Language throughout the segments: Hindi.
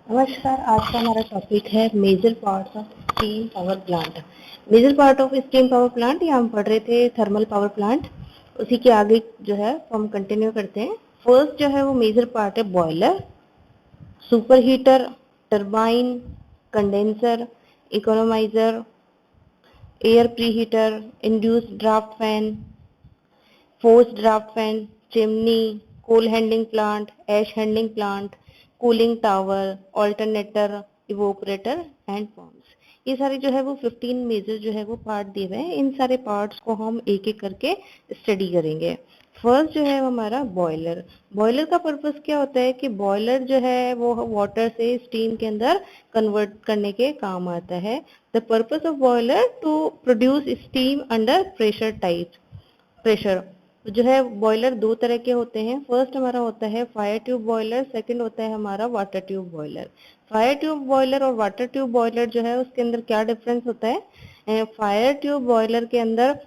नमस्कार। आज का हमारा टॉपिक है major parts of steam power plant. Major part of steam power plant, ये हम पढ़ रहे थे थर्मल पावर प्लांट, उसी के आगे जो है हम कंटिन्यू करते हैं। फर्स्ट जो है वो मेजर पार्ट है boiler, super heater, turbine, condenser, economiser, air preheater, induced draft fan, forced draft fan, chimney, coal handling plant, ash handling plant, cooling tower, alternator, evaporator and forms. ये सारे जो है वो 15 मेजर जो है वो पार्ट दिए हुए हैं। इन सारे पार्ट्स को हम एक एक करके स्टडी करेंगे। फर्स्ट जो है वो हमारा बॉयलर। बॉयलर का पर्पस क्या होता है कि बॉयलर जो है वो वाटर से स्टीम के अंदर कन्वर्ट करने के काम आता है। The purpose of boiler to produce steam under pressure. तो जो है बॉयलर दो तरह के होते हैं। फर्स्ट हमारा होता है फायर ट्यूब बॉयलर, सेकंड होता है हमारा water tube boiler. Fire tube boiler और वाटर ट्यूब बॉयलर जो है उसके अंदर क्या डिफरेंस होता है? फायर ट्यूब बॉयलर के अंदर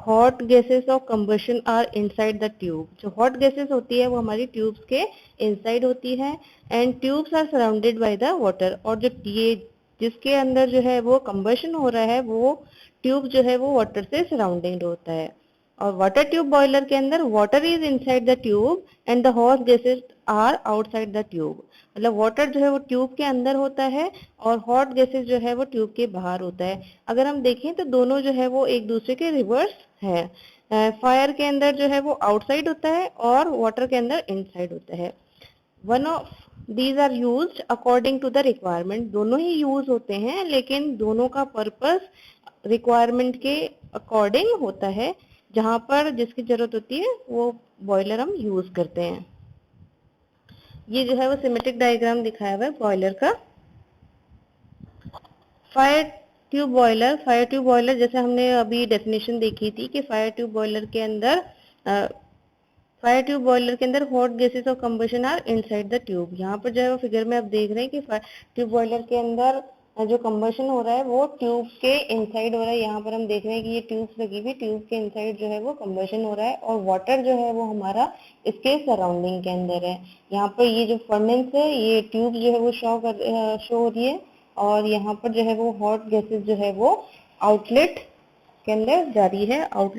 hot gases of combustion are inside the tube. जो हॉट गैसेस होती है वो हमारी ट्यूब्स के इनसाइड होती है and tubes are surrounded by the water. और जो ये जिसके अंदर जो है वो कंबशन हो रहा है वो ट्यूब जो है वो वाटर से सराउंडेड होता है। और वाटर ट्यूब बॉयलर के अंदर water is inside the tube and the hot gases are outside the tube. मतलब वाटर जो है वो ट्यूब के अंदर होता है और हॉट गैसेस जो है वो ट्यूब के बाहर होता है। अगर हम देखें तो दोनों जो है वो एक दूसरे के रिवर्स है। फायर के अंदर जो है वो आउटसाइड होता है और वाटर के अंदर इनसाइड होता है। One of these are used according to the requirement. दोनों ही यूज होते हैं लेकिन दोनों का पर्पस रिक्वायरमेंट के अकॉर्डिंग होता है। जहां पर जिसकी जरूरत होती है वो बॉयलर हम यूज करते हैं। ये जो है वो सिमेट्रिक डायग्राम दिखाया हुआ है बॉयलर का। Fire tube boiler, fire tube boiler जैसे हमने अभी डेफिनेशन देखी थी कि फायर ट्यूब बॉयलर के अंदर फायर ट्यूब बॉयलर के अंदर hot gases of combustion are inside the tube. यहाँ पर जो है वो फिगर में आप देख रहे हैं कि फायर ट्यूब बॉयलर के अंदर जो कंबशन हो रहा है वो ट्यूब के इनसाइड हो रहा है। यहाँ पर हम देख रहे हैं कि ये ट्यूब्स लगी हुई, ट्यूब के इनसाइड जो है वो कंबशन हो रहा है और वाटर जो है वो हमारा इसके सराउंडिंग के अंदर है। यहाँ पर ये जो फर्नेस है ये ट्यूब जो है वो शो हो रही है और यहाँ पर जो है वो हॉट गैसेस जो है वो आउटलेट के अंदर जा रही है आउट।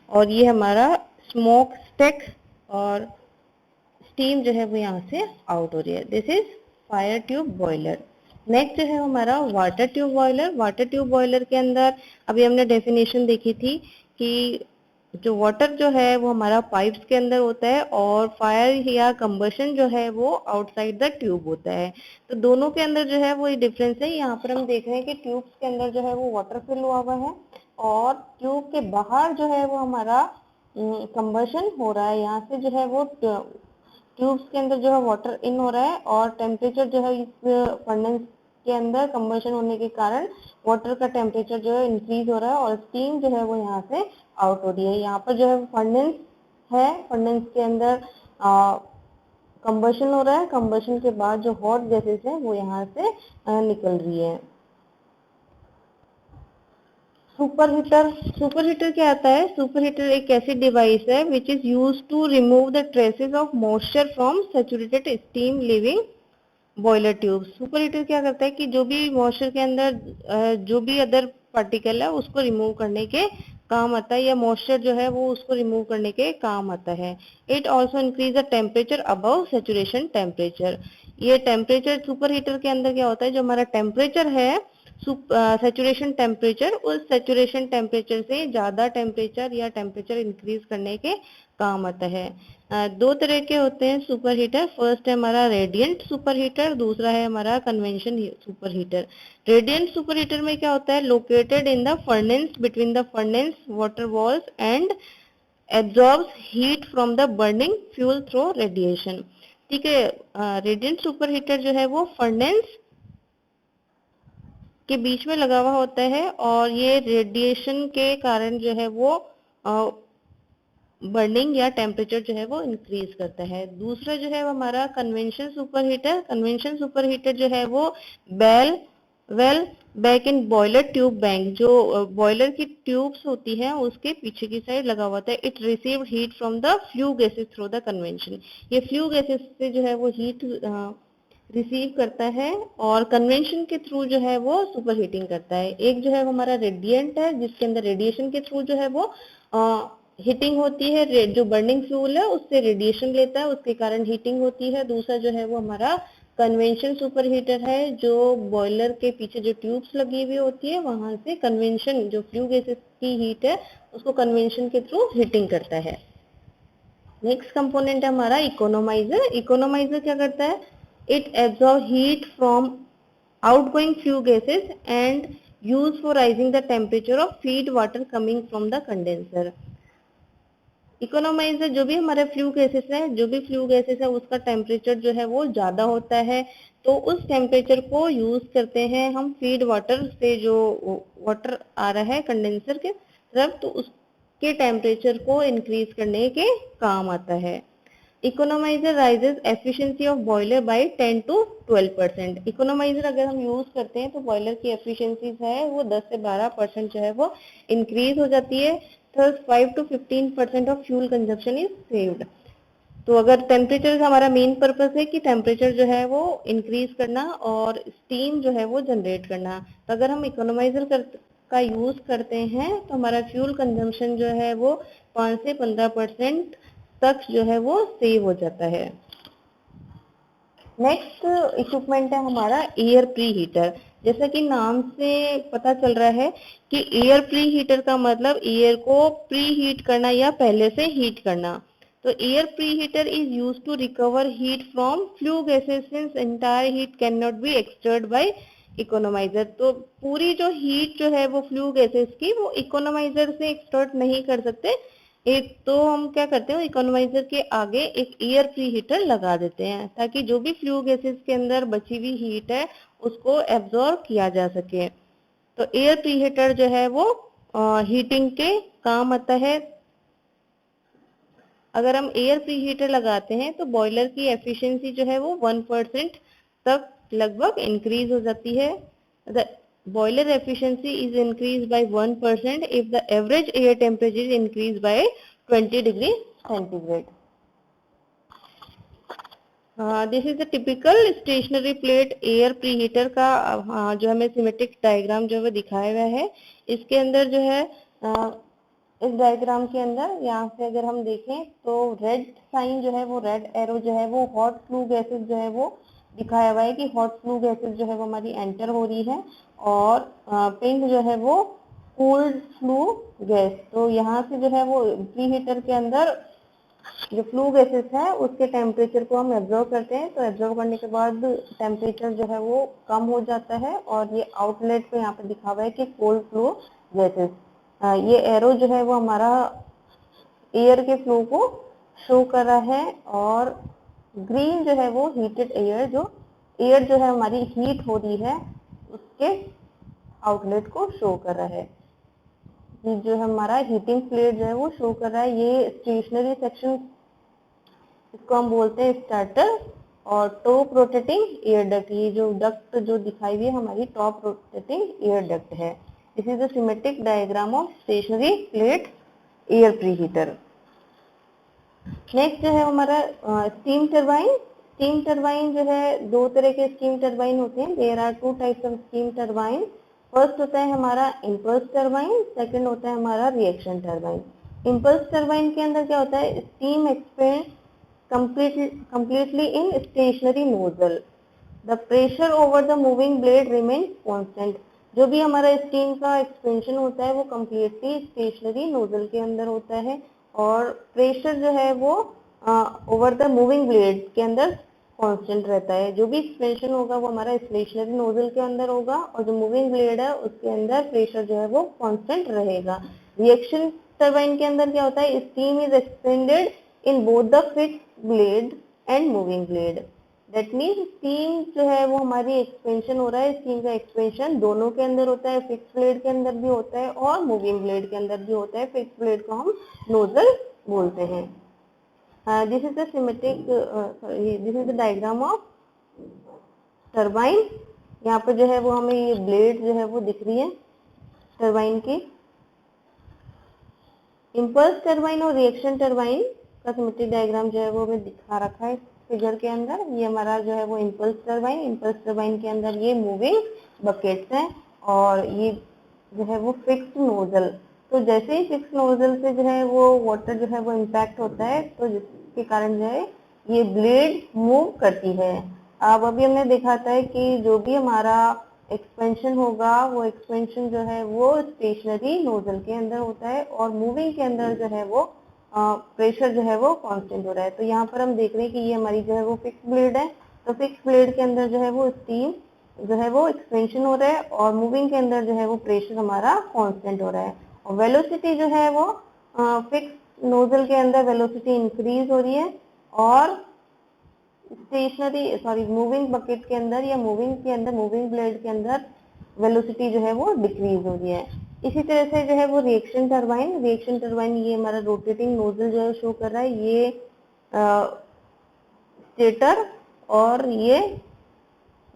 और ये हमारा स्मोक स्टेक और स्टीम जो है वो यहाँ से आउट हो रही है। This is fire tube boiler. Next जो है हमारा water tube boiler. Water tube boiler के अंदर अभी हमने डेफिनेशन देखी थी कि जो वाटर जो है वो हमारा पाइप्स के अंदर होता है और फायर या कंबशन जो है वो आउटसाइड द ट्यूब होता है। तो दोनों के अंदर जो है वो ये डिफरेंस है। यहाँ पर हम देख रहे हैं कि ट्यूब्स के अंदर जो है वो वाटर फिल हुआ हुआ है और ट्यूब के बाहर जो है वो हमारा कंबशन हो रहा है। यहाँ से जो है वो ट्यूब्स के अंदर जो है वाटर इन हो रहा है और टेम्परेचर जो है इस फर्नेस के अंदर कंबशन होने के कारण वाटर का टेम्परेचर जो है इंक्रीज हो रहा है और स्टीम जो है वो यहाँ से आउट हो रही है। यहाँ पर जो है फर्नेस है, फर्नेस के अंदर कंबशन हो रहा है, कंबशन के बाद जो हॉट गैसेस है वो यहाँ से निकल रही है। Super heater. सुपर हीटर क्या आता है? सुपर हीटर एक ऐसी डिवाइस है which is use to remove the traces of moisture from saturated steam living boiler tube. Super heater क्या करता है कि जो भी मॉइस्चर के अंदर जो भी अदर पार्टिकल है उसको रिमूव करने के काम आता है या मॉइस्चर जो है वो उसको रिमूव करने के काम आता है। It also increase the temperature above saturation temperature. ये टेम्परेचर सुपर हीटर के अंदर क्या होता है, जो हमारा टेम्परेचर है सैचुरेशन टेम्परेचर, उस सैचुरेशन टेम्परेचर से ज़्यादा टेम्परेचर या टेम्परेचर इंक्रीज करने के काम आता है। दो तरह के होते हैं सुपर हीटर। फर्स्ट है हमारा रेडियंट सुपर हीटर, दूसरा है हमारा convention super heater. Radiant super heater में क्या होता है? Located in the furnace between the furnace water walls and absorbs heat from the burning fuel through radiation. ठीक है, रेडियंट सुपर हीटर जो है वो फर्नेस के बीच में लगा हुआ होता है और ये रेडिएशन के कारण जो है वो बर्निंग या टेम्परेचर जो है वो इंक्रीज करता है। दूसरा जो है वो हमारा convention super heater. Convention super heater जो है वो bell well back in boiler tube bank, जो बॉयलर की ट्यूब्स होती हैं उसके पीछे की साइड लगा हुआ होता है। It receive heat from the flue gases through the convention. ये फ्लू गैसेस से जो है वो हीट रिसीव करता है और कन्वेंशन के थ्रू जो है वो सुपर हीटिंग करता है। एक जो है वो हमारा रेडिएंट है जिसके अंदर रेडिएशन के थ्रू जो है वो हीटिंग होती है, जो बर्निंग फ्यूल है उससे रेडिएशन लेता है, उसके कारण हीटिंग होती है। दूसरा जो है वो हमारा कन्वेंशन सुपर हीटर है, जो बॉयलर के पीछे जो ट्यूब्स लगी हुई होती है वहां से कन्वेंशन जो फ्लू गैसेस की हीट है उसको कन्वेंशन के थ्रू हीटिंग करता है। नेक्स्ट कंपोनेंट है हमारा इकोनोमाइजर। इकोनोमाइजर क्या करता है? It absorb heat from outgoing flue gases and use for rising the temperature of feed water coming from the condenser. Economiser जो भी हमारे फ्लू गैसेस है, जो भी फ्लू गैसेस है उसका टेम्परेचर जो है वो ज़्यादा होता है, तो उस टेम्परेचर को यूज़ करते हैं हम फीड वाटर से, जो वाटर आ रहा है कंडेंसर के तरफ, तो उसके टेम्परेचर को इंक्रीज करने के काम आता है। Economiser raises efficiency of boiler by 10 to 12%। Economiser अगर हम यूज करते हैं तो बॉयलर की एफिशिएंसी है वो 10 से 12% जो है वो इंक्रीज हो जाती है। थर्स 5 to 15% of fuel consumption is saved. तो अगर टेम्परेचर हमारा मेन पर्पस है कि टेम्परेचर जो है वो इंक्रीज करना और स्टीम जो है वो जनरेट करना, तो अगर हम इकोनोमाइजर का यूज करते हैं तो हमारा फ्यूल कंजम्पशन जो है वो 5 से 15% तक जो है वो सेव हो जाता है। नेक्स्ट इक्विपमेंट है हमारा एयर प्री हीटर। जैसा कि नाम से पता चल रहा है कि एयर प्री हीटर का मतलब एयर को प्री हीट करना या पहले से हीट करना। तो air pre heater is use to recover heat from flue gases since entire heat can not be extracted by economiser. तो पूरी जो हीट जो है वो फ्लू गैसेस की वो इकोनोमाइजर से एक्सटर्ट नहीं कर सकते। एक तो हम क्या करते हैं, इकोनोमाइजर के आगे एक एयर प्री हीटर लगा देते हैं ताकि जो भी फ्लू गैसेस के अंदर बची हुई हीट है उसको एब्जॉर्ब किया जा सके। तो एयर प्री हीटर जो है वो हीटिंग के काम आता है। अगर हम एयर प्री हीटर लगाते हैं तो बॉयलर की एफिशिएंसी जो है वो 1% तक लगभग इंक्रीज हो जाती है। The boiler efficiency is increase by 1% if the average air temperature is increase by 20 degree centigrade. This is the typical stationary plate air pre heater का जो हमें सिमेट्रिक डायग्राम जो है दिखाया हुआ है। इसके अंदर जो है इस डायग्राम के अंदर यहाँ से अगर हम देखें तो रेड साइन जो है वो, रेड एरो जो है वो हॉट फ्लू गैसेस जो है वो दिखाया हुआ है कि हॉट फ्लू गैसेस जो है वो हमारी एंटर हो रही है, और पिंक जो है वो कोल्ड फ्लू गैस। तो यहाँ से जो है वो प्री हीटर के अंदर जो फ्लू गैसेस है उसके टेम्परेचर को हम एब्जॉर्व करते हैं, तो एब्जॉर्व करने के बाद टेम्परेचर जो है वो कम हो जाता है, और ये आउटलेट पे यहाँ पे दिखा हुआ है कि कोल्ड फ्लू गैसेस। ये एरो जो है वो हमारा एयर के फ्लो को शो कर रहा है, और ग्रीन जो है वो हीटेड एयर, जो एयर जो है हमारी हीट हो रही है उसके आउटलेट को शो कर रहा है। ये जो हमारा हीटिंग प्लेट जो है वो शो कर रहा है। ये स्टेशनरी सेक्शन, इसको हम बोलते हैं स्टार्टर, और टॉप रोटेटिंग एयर डक्ट, ये जो डक्ट जो दिखाई हुई है हमारी टॉप रोटेटिंग एयर डक्ट है। This is the symmetric diagram of stationary plate air pre heater. Next जो है हमारा स्टीम टरबाइन। स्टीम टरबाइन जो है दो तरह के स्टीम टरबाइन होते हैं। There are 2 types of steam turbine. First होता है हमारा इम्पल्स टरबाइन, सेकंड होता है हमारा रिएक्शन टरबाइन। इम्पल्स टरबाइन के अंदर क्या होता है, steam expand completely in stationary nozzle. The pressure over the moving blade remains constant. जो भी हमारा स्टीम का एक्सपेंशन होता है वो कम्प्लीटली स्टेशनरी नोजल के अंदर होता है, और प्रेशर जो है वो ओवर द मूविंग ब्लेड के अंदर कांस्टेंट रहता है। जो भी एक्सपेंशन होगा वो हमारा स्टेशनरी नोजल के अंदर होगा, और जो मूविंग ब्लेड है उसके अंदर प्रेशर जो है वो कांस्टेंट रहेगा। रिएक्शन टरबाइन के अंदर क्या होता है, steam is expanded in both the fixed blade and moving blade. That means steam जो है वो हमारी एक्सपेंशन हो रहा है, स्टीम का एक्सपेंशन दोनों के अंदर होता है, फिक्स ब्लेड के अंदर भी होता है और मूविंग ब्लेड के अंदर भी होता है। फिक्स ब्लेड को हम नोजल बोलते हैं। This is the symmetric, this is the diagram of turbine. यहाँ पे जो है वो हमें ये ब्लेड जो है वो दिख रही है टरबाइन की। इम्पल्स टरबाइन और रिएक्शन टर्बाइन का सिमेट्रिक डायग्राम जो है वो हमें दिखा रखा है फिगर के अंदर ये हमारा जो है वो इम्पल्स टरबाइन के अंदर ये मूविंग बकेट्स हैं और ये जो है वो फिक्स्ड नोजल। तो जैसे ही फिक्स नोजल से जो है वो वाटर जो है वो इम्पैक्ट होता है तो जिसके कारण जो है ये ब्लेड मूव करती है। अब अभी हमने देखा था कि जो भी हमारा एक्सपेंशन होगा वो एक्सपेंशन जो है वो स्टेशनरी नोजल के अंदर होता है और मूविंग के अंदर जो है वो प्रेशर जो है वो कांस्टेंट हो रहा है। तो यहाँ पर हम देख रहे हैं कि ये हमारी जो है वो फिक्स ब्लेड है। तो फिक्स ब्लेड के अंदर जो है वो स्टीम जो है वो एक्सपेंशन हो रहा है और मूविंग के अंदर जो है वो प्रेशर हमारा कांस्टेंट हो रहा है। और वेलोसिटी जो है वो फिक्स नोजल के अंदर वेलोसिटी इंक्रीज हो रही है और मूविंग बकेट के अंदर या मूविंग ब्लेड के अंदर वेलोसिटी जो है वो डिक्रीज हो रही है। इसी तरह से जो है वो रिएक्शन टरबाइन ये हमारा रोटेटिंग नोजल जो है शो कर रहा है। ये स्टेटर और ये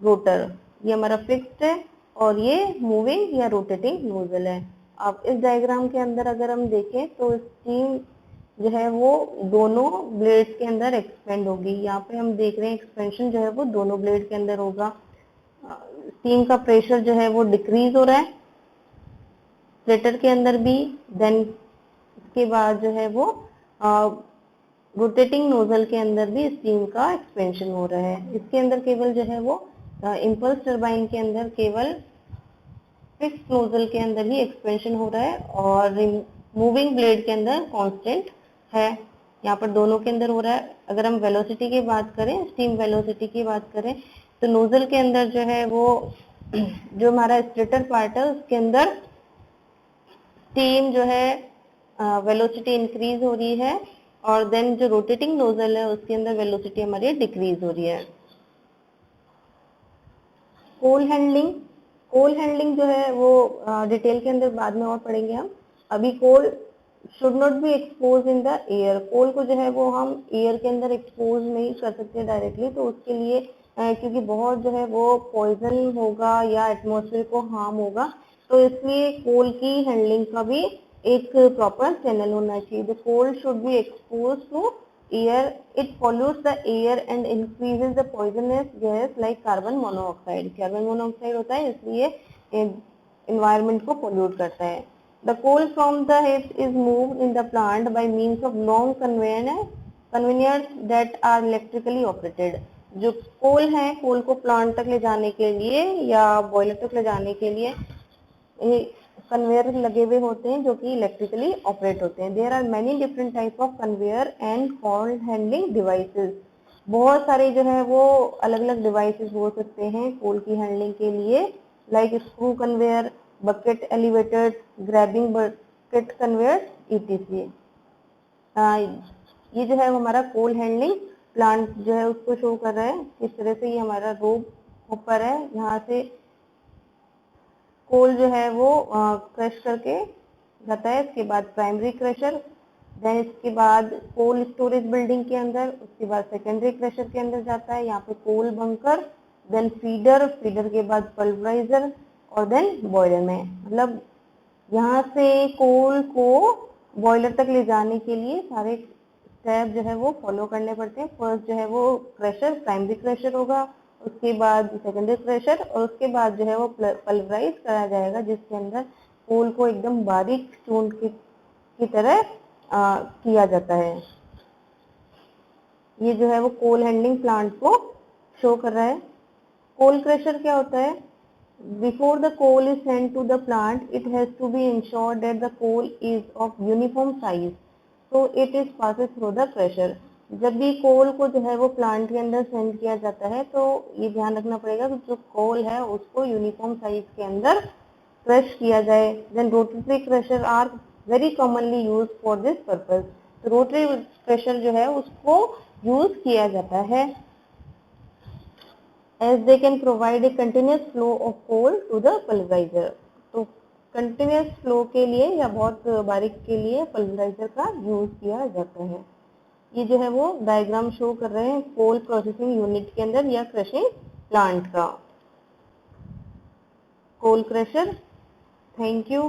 रोटर, ये हमारा फिक्स्ड है और ये मूविंग या रोटेटिंग नोजल है। अब इस डायग्राम के अंदर अगर हम देखें तो स्टीम जो है वो दोनों ब्लेड्स के अंदर एक्सपेंड होगी। यहाँ पे हम देख रहे हैं एक्सपेंशन जो है वो दोनों ब्लेड के अंदर होगा। स्टीम का प्रेशर जो है वो डिक्रीज हो रहा है स्टेटर के अंदर भी। देन इसके बाद जो है वो रोटेटिंग नोजल के अंदर भी स्टीम का एक्सपेंशन हो रहा है। इसके अंदर केवल जो है वो इम्पल्स टरबाइन के अंदर केवल फिक्स नोजल के अंदर ही एक्सपेंशन हो रहा है और मूविंग ब्लेड के अंदर कांस्टेंट है। यहाँ पर दोनों के अंदर हो रहा है। अगर हम वेलोसिटी की बात करें, स्टीम वेलोसिटी की बात करें तो नोजल के अंदर जो है वो जो हमारा स्टेटर पार्ट है उसके अंदर स्टीम जो है वेलोसिटी इंक्रीज हो रही है और देन जो रोटेटिंग नोजल है उसके अंदर वेलोसिटी हमारी डिक्रीज हो रही है। कोल हैंडलिंग जो है वो डिटेल के अंदर बाद में और पढ़ेंगे हम। अभी coal should not be expose in the air. Coal को जो है वो हम एयर के अंदर एक्सपोज नहीं कर सकते डायरेक्टली, तो उसके लिए क्योंकि बहुत जो है वो पॉइजन होगा या एटमॉस्फेयर को हार्म होगा, तो इसलिए कोल की हैंडलिंग का भी एक प्रॉपर चैनल होना चाहिए। The coal should be expose to air, it pollutes the air and increases the poisonous gas like carbon monoxide। Carbon monoxide होता है इसलिए environment को pollute करता है। The coal from the heads is moved in the plant by means of long conveyors that are electrically operated। जो कोल है, कोल को प्लांट तक ले जाने के लिए या बॉयलर तक ले जाने के लिए कन्वेयर लगे हुए होते हैं जो कि इलेक्ट्रिकली ऑपरेट होते हैं। There are many different type of conveyor and coal handling devices. बहुत सारे जो है वो अलग अलग डिवाइसेस हो सकते हैं कोल की हैंडलिंग के लिए, like screw conveyor, bucket elevators, grabbing bucket conveyor etc। ये जो है हमारा कोल हैंडलिंग प्लांट जो है उसको शो कर रहा है। इस तरह से ये हमारा रोप ऊपर है, यहाँ से कोल जो है वो क्रश करके जाता है। इसके बाद प्राइमरी क्रशर, देन इसके बाद कोल स्टोरेज बिल्डिंग के अंदर, उसके बाद सेकेंडरी क्रशर के अंदर जाता है। यहाँ पे कोल बंकर, देन फीडर के बाद पल्वराइजर और देन बॉयलर में। मतलब यहाँ से कोल को बॉयलर तक ले जाने के लिए सारे स्टेप जो है वो फॉलो करने पड़ते हैं। फर्स्ट जो है वो क्रशर, प्राइमरी क्रशर होगा, उसके बाद सेकेंडरी क्रशर और उसके बाद जो है वो पल्वराइज करा जाएगा जिसके अंदर कोल को एकदम बारीक चून की तरह किया जाता है। ये जो है वो कोल हैंडलिंग प्लांट को शो कर रहा है। कोल क्रशर क्या होता है? Before the coal is sent to the plant, it has to be ensured that the coal is of uniform size, so it is passes through the crusher। जब भी कोल को जो है वो प्लांट के अंदर सेंड किया जाता है तो ये ध्यान रखना पड़ेगा कि जो कोल है उसको यूनिफॉर्म साइज के अंदर क्रश किया जाए। Then rotary crusher are very commonly use for this purpose. तो रोटरी क्रशर जो है उसको यूज किया जाता है as they can provide a continuous flow of coal to the pulverizer। तो कंटिन्यूस फ्लो के लिए या बहुत बारीक के लिए पल्वराइजर का यूज किया जाता है। ये जो है वो डायग्राम शो कर रहे हैं कोल प्रोसेसिंग यूनिट के अंदर या क्रशिंग प्लांट का। कोल क्रशर। Thank you.